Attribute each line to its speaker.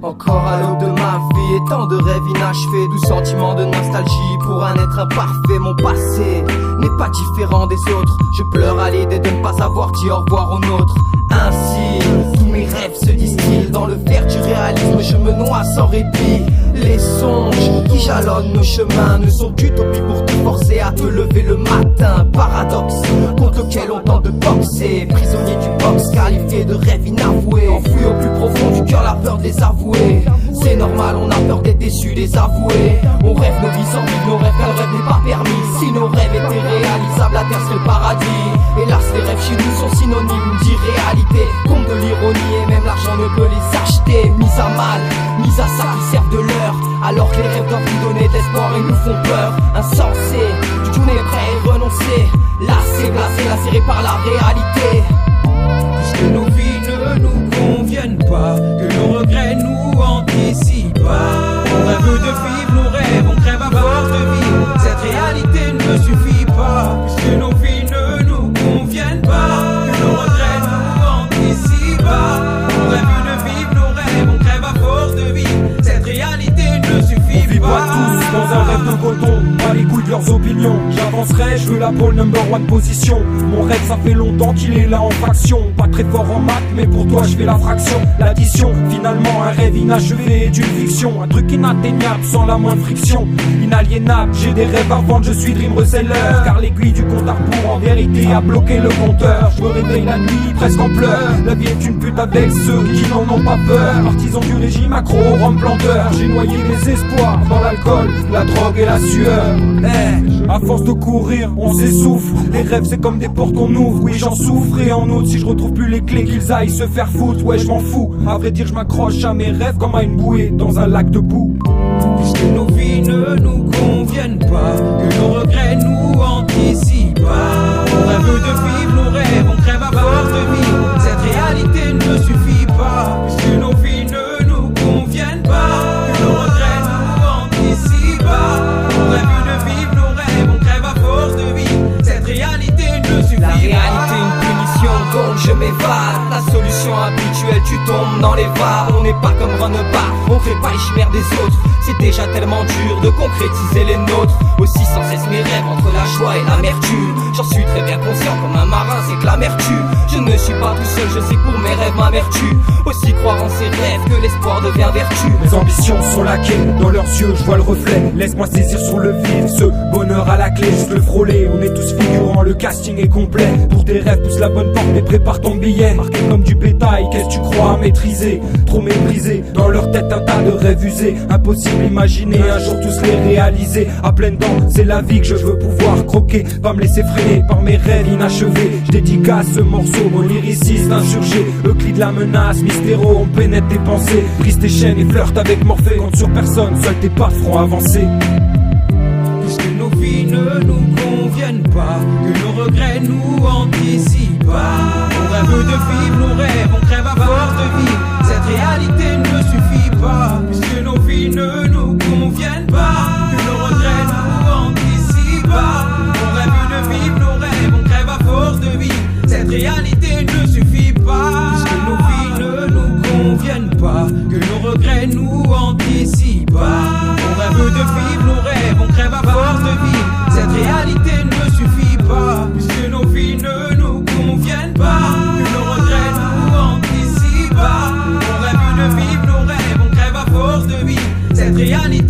Speaker 1: Encore à l'aube de ma vie et tant de rêves inachevés, doux sentiments de nostalgie pour un être imparfait. Mon passé n'est pas différent des autres. Je pleure à l'idée de ne pas avoir dit au revoir aux nôtres. Ainsi, tous mes rêves se distillent dans le verre du réalisme. Je me noie sans répit. Les songes qui jalonnent nos chemins ne sont qu'utopies pour te forcer à te lever le matin. Paradoxe contre lequel on tente de boxer. Prisonnier du box qualifié de rêve inavoué. Enfoui au plus profond du cœur la peur des avoués. C'est normal, on a peur d'être déçu, des avoués. On rêve nos vies sans vivre nos rêves car le rêve n'est pas permis. Si nos rêves étaient réalisables, la terre serait le paradis. Hélas, les rêves chez nous sont synonymes d'irréalité. Comme de l'ironie et même l'argent ne peut les acheter. Mis à mal, mis à ça qui servent de l'heure. Alors que les rêves doivent nous donner de l'espoir et nous font peur. Insensé, du tout n'est prêt à renoncer. Lassé, blasé, lacéré par la réalité.
Speaker 2: Puisque nos vies ne nous conviennent pas, que nos regrets nous anticipent pas. On rêve de vivre nos rêves, on crève à force de vivre. Cette réalité ne suffit pas. Puisque nos vies ne nous conviennent pas, que nos regrets nous anticipent pas. On rêve de vivre nos rêves, on crève à force de vivre. Cette réalité ne suffit
Speaker 3: On vit
Speaker 2: pas.
Speaker 3: pas tous dans un rêve de coton, pas les couilles de leurs opinions. J'avancerai, je veux la pole number one position. Mon rêve ça fait longtemps qu'il est là en fraction. Pas très fort en maths mais pour toi je fais la fraction. L'addition, finalement un rêve inachevé et d'une fiction. Un truc inatteignable sans la moindre friction. Inaliénable, j'ai des rêves à vendre, je suis dream reseller. Car l'aiguille du compte à rebours en vérité a bloqué le compteur. Je me réveille la nuit presque en pleurs. La vie est une pute avec ceux qui n'en ont pas peur. Partisans du régime accro au rhum planteur. J'ai noyé mes espoirs dans l'alcool, la drogue et la sueur. À force de courir, on s'essouffle. Les rêves c'est comme des portes qu'on ouvre. Oui j'en souffre et en outre si je retrouve plus les clés, qu'ils aillent se faire foutre. Ouais je m'en fous, à vrai dire je m'accroche à mes rêves comme à une bouée dans un lac de boue.
Speaker 2: Puisque nos vies ne nous conviennent pas, que nos regrets nous anticipent pas. On rêve de vivre nos rêves, on crève à force de vivre. Cette réalité ne suffit pas. Puisque nos vies ne nous conviennent pas, que nos regrets nous anticipent pas. On rêve de vivre nos rêves, on crève à force de vivre. Cette réalité ne suffit pas.
Speaker 1: La réalité une punition donc je m'évade. La solution habituelle, tu tombes dans les vagues. On n'est pas comme Renebar, on fait pas les chimères des autres. C'est déjà tellement dur de concrétiser les nôtres. Aussi sans cesse mes rêves entre la joie et l'amertume. J'en suis très bien conscient comme un marin, c'est que la mer tue. Je ne suis pas tout seul, je sais que pour mes rêves ma vertu. Aussi croire en ses rêves que l'espoir devient vertu.
Speaker 3: Mes ambitions sont laquées, dans leurs yeux je vois le reflet. Laisse-moi saisir sur le vif, ce bonheur à la clé, juste le frôler. On est tous figurants, le casting est complet. Pour tes rêves, pousse la bonne porte mais prépare ton billet. Marqué comme du bétail, qu'est-ce que tu crois à maîtriser? Trop méprisé, dans leur tête un tas de rêves usés. Impossible imaginer un jour tous les réaliser. À pleines dents, c'est la vie que je veux pouvoir croquer. Pas me laisser freiner par mes rêves inachevés. Je dédicace ce morceau, mon lyriciste insurgé. Euclide la menace, Mystéro, on pénètre tes pensées. Brise tes chaînes et flirte avec Morphée. Compte sur personne, seuls tes pas feront avancer.
Speaker 2: Puisque nos vies ne nous conviennent pas, que nos regrets nous anticipent pas. On rêve de vivre nos rêves, on crève à force de vivre. Cette réalité ne suffit pas. Puisque nos vies ne nous conviennent pas, que nos regrets nous anticipent pas. On rêve de vivre nos rêves, on crève à force de vivre. Cette réalité ne suffit pas. Puisque nos vies ne nous conviennent pas, que nos regrets nous anticipent pas. On rêve de vivre nos rêves, on crève à force de vivre. Cette réalité ne suffit pas. Puisque nos vies ne nous conviennent pas, que nos regrets nous anticipent pas. On rêve de vivre nos rêves, on crève à force de vivre. Cette réalité